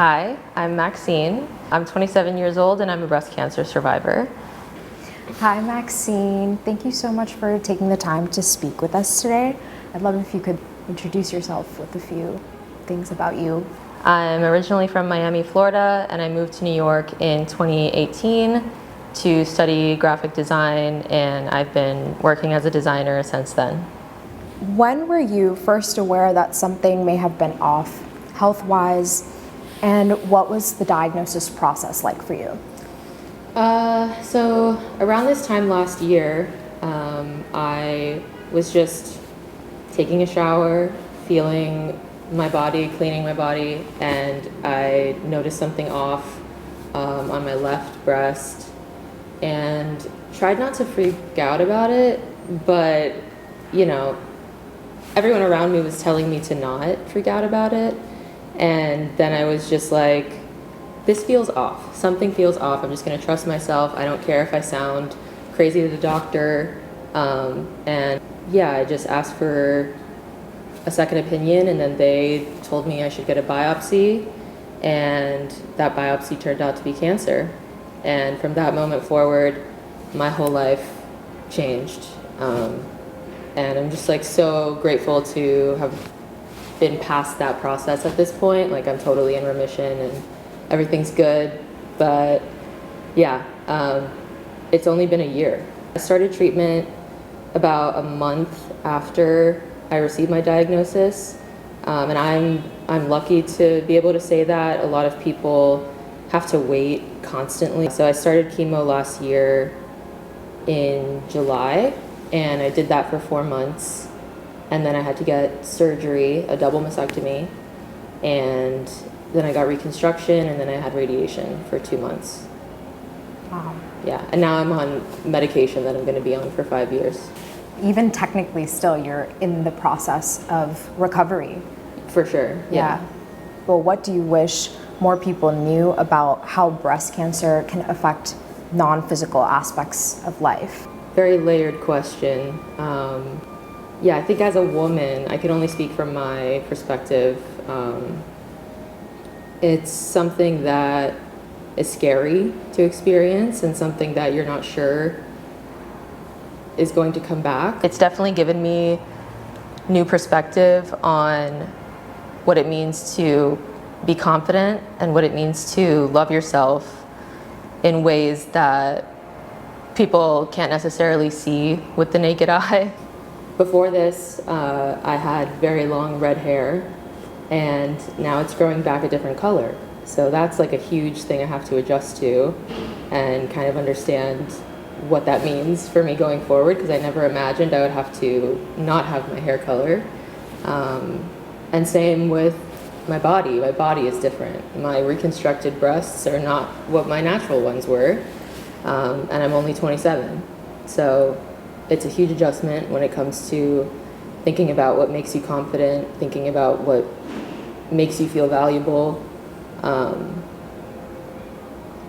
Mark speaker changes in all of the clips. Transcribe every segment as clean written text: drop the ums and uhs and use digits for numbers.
Speaker 1: Hi, I'm Maxine. I'm 27 years old and I'm a breast cancer survivor.
Speaker 2: Hi Maxine, thank you so much for taking the time to speak with us today. I'd love if you could introduce yourself with a few things about you.
Speaker 1: I'm originally from Miami, Florida, and I moved to New York in 2018 to study graphic design, and I've been working as a designer since then.
Speaker 2: When were you first aware that something may have been off health-wise, and what was the diagnosis process like for you?
Speaker 1: So around this time last year, I was just taking a shower, feeling my body, cleaning my body, and I noticed something off on my left breast and tried not to freak out about it, but everyone around me was telling me to not freak out about it. And then I was just like, this feels off. Something feels off. I'm just going to trust myself. I don't care if I sound crazy to the doctor. And yeah, I just asked for a second opinion, and then they told me I should get a biopsy, and that biopsy turned out to be cancer. And from that moment forward, my whole life changed. And I'm just like so grateful to have been past that process at this point. Like, I'm totally in remission and everything's good. But yeah, it's only been a year. I started treatment about a month after I received my diagnosis, and I'm lucky to be able to say that. A lot of people have to wait constantly. So I started chemo last year in July, and I did that for 4 months. And then I had to get surgery, a double mastectomy, and then I got reconstruction, and then I had radiation for 2 months.
Speaker 2: Wow.
Speaker 1: Yeah, and now I'm on medication that I'm going to be on for 5 years.
Speaker 2: Even technically still, you're in the process of recovery.
Speaker 1: For sure, yeah.
Speaker 2: Well, what do you wish more people knew about how breast cancer can affect non-physical aspects of life?
Speaker 1: Very layered question. Yeah, I think as a woman, I can only speak from my perspective. It's something that is scary to experience and something that you're not sure is going to come back. It's definitely given me new perspective on what it means to be confident and what it means to love yourself in ways that people can't necessarily see with the naked eye. Before this, I had very long red hair, and now it's growing back a different color. So that's like a huge thing I have to adjust to and kind of understand what that means for me going forward, because I never imagined I would have to not have my hair color. And same with my body. My body is different. My reconstructed breasts are not what my natural ones were, and I'm only 27. So it's a huge adjustment when it comes to thinking about what makes you confident, thinking about what makes you feel valuable.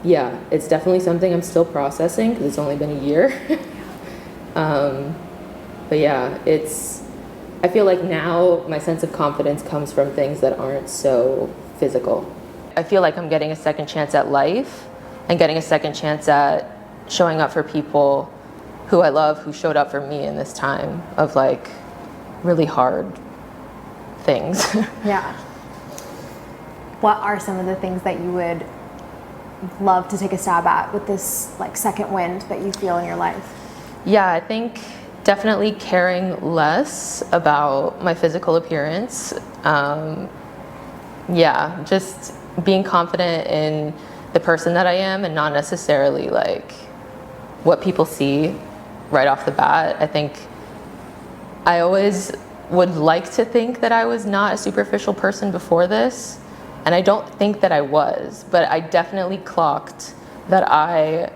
Speaker 1: Yeah, it's definitely something I'm still processing because it's only been a year. But yeah, I feel like now my sense of confidence comes from things that aren't so physical. I feel like I'm getting a second chance at life and getting a second chance at showing up for people who I love, who showed up for me in this time of like really hard things.
Speaker 2: Yeah. What are some of the things that you would love to take a stab at with this like second wind that you feel in your life?
Speaker 1: Yeah, I think definitely caring less about my physical appearance. Yeah, just being confident in the person that I am and not necessarily like what people see right off the bat. I think I always would like to think that I was not a superficial person before this, and I don't think that I was, but I definitely clocked that I,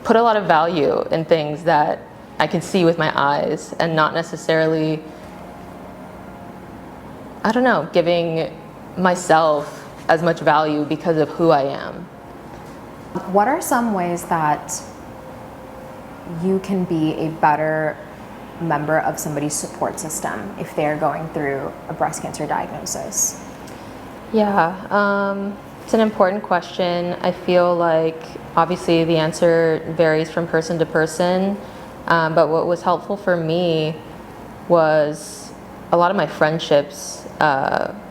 Speaker 1: put a lot of value in things that I can see with my eyes and not necessarily, giving myself as much value because of who I am.
Speaker 2: What are some ways that you can be a better member of somebody's support system if they're going through a breast cancer diagnosis?
Speaker 1: Yeah, it's an important question. I feel like obviously the answer varies from person to person, but what was helpful for me was a lot of my friendships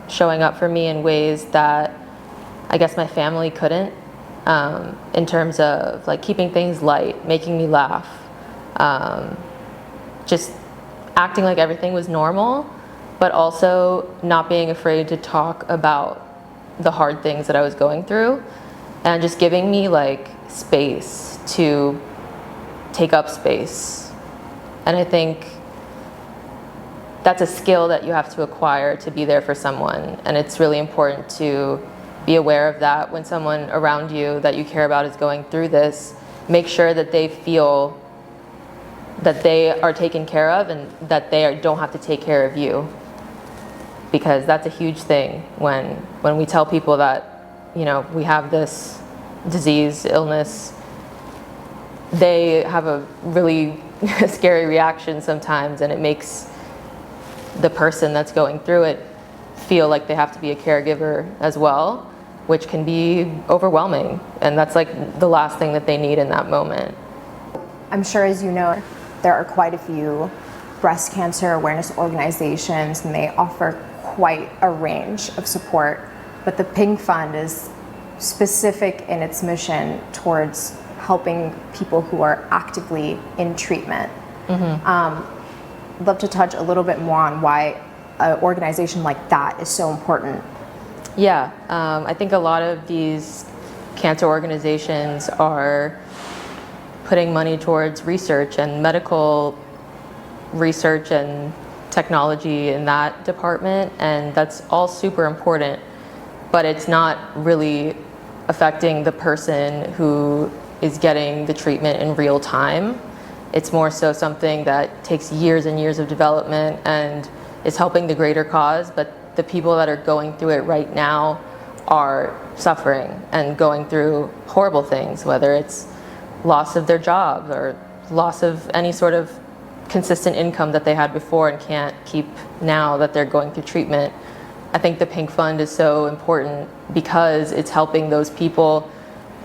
Speaker 1: showing up for me in ways that I guess my family couldn't, in terms of like keeping things light, making me laugh, just acting like everything was normal, but also not being afraid to talk about the hard things that I was going through, and just giving me like space to take up space. And I think that's a skill that you have to acquire to be there for someone, and it's really important to be aware of that when someone around you that you care about is going through this. Make sure that they feel that they are taken care of and that they don't have to take care of you, because that's a huge thing when we tell people that, you know, we have this disease, illness. They have a really scary reaction sometimes, and it makes the person that's going through it feel like they have to be a caregiver as well, which can be overwhelming, and that's like the last thing that they need in that moment.
Speaker 2: I'm sure, as you know, there are quite a few breast cancer awareness organizations, and they offer quite a range of support, but the Pink Fund is specific in its mission towards helping people who are actively in treatment. I'd love to touch a little bit more on why an organization like that is so important.
Speaker 1: Yeah, I think a lot of these cancer organizations are putting money towards research and medical research and technology in that department, and that's all super important, but it's not really affecting the person who is getting the treatment in real time. It's more so something that takes years and years of development and is helping the greater cause, but the people that are going through it right now are suffering and going through horrible things, whether it's loss of their jobs or loss of any sort of consistent income that they had before and can't keep now that they're going through treatment. I think the Pink Fund is so important because it's helping those people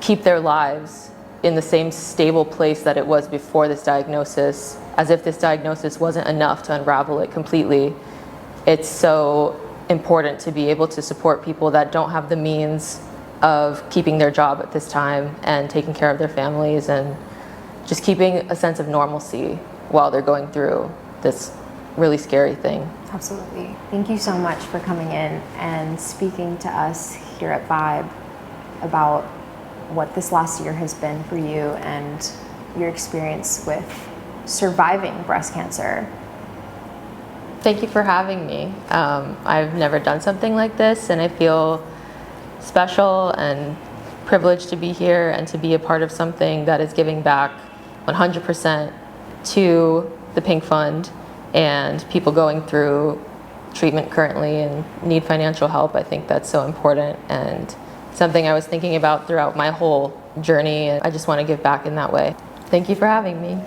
Speaker 1: keep their lives in the same stable place that it was before this diagnosis, as if this diagnosis wasn't enough to unravel it completely. It's so important to be able to support people that don't have the means of keeping their job at this time and taking care of their families and just keeping a sense of normalcy while they're going through this really scary thing.
Speaker 2: Absolutely. Thank you so much for coming in and speaking to us here at Vibe about what this last year has been for you and your experience with surviving breast cancer.
Speaker 1: Thank you for having me. I've never done something like this, and I feel special and privileged to be here and to be a part of something that is giving back 100% to the Pink Fund and people going through treatment currently and need financial help. I think that's so important and something I was thinking about throughout my whole journey, and I just want to give back in that way. Thank you for having me.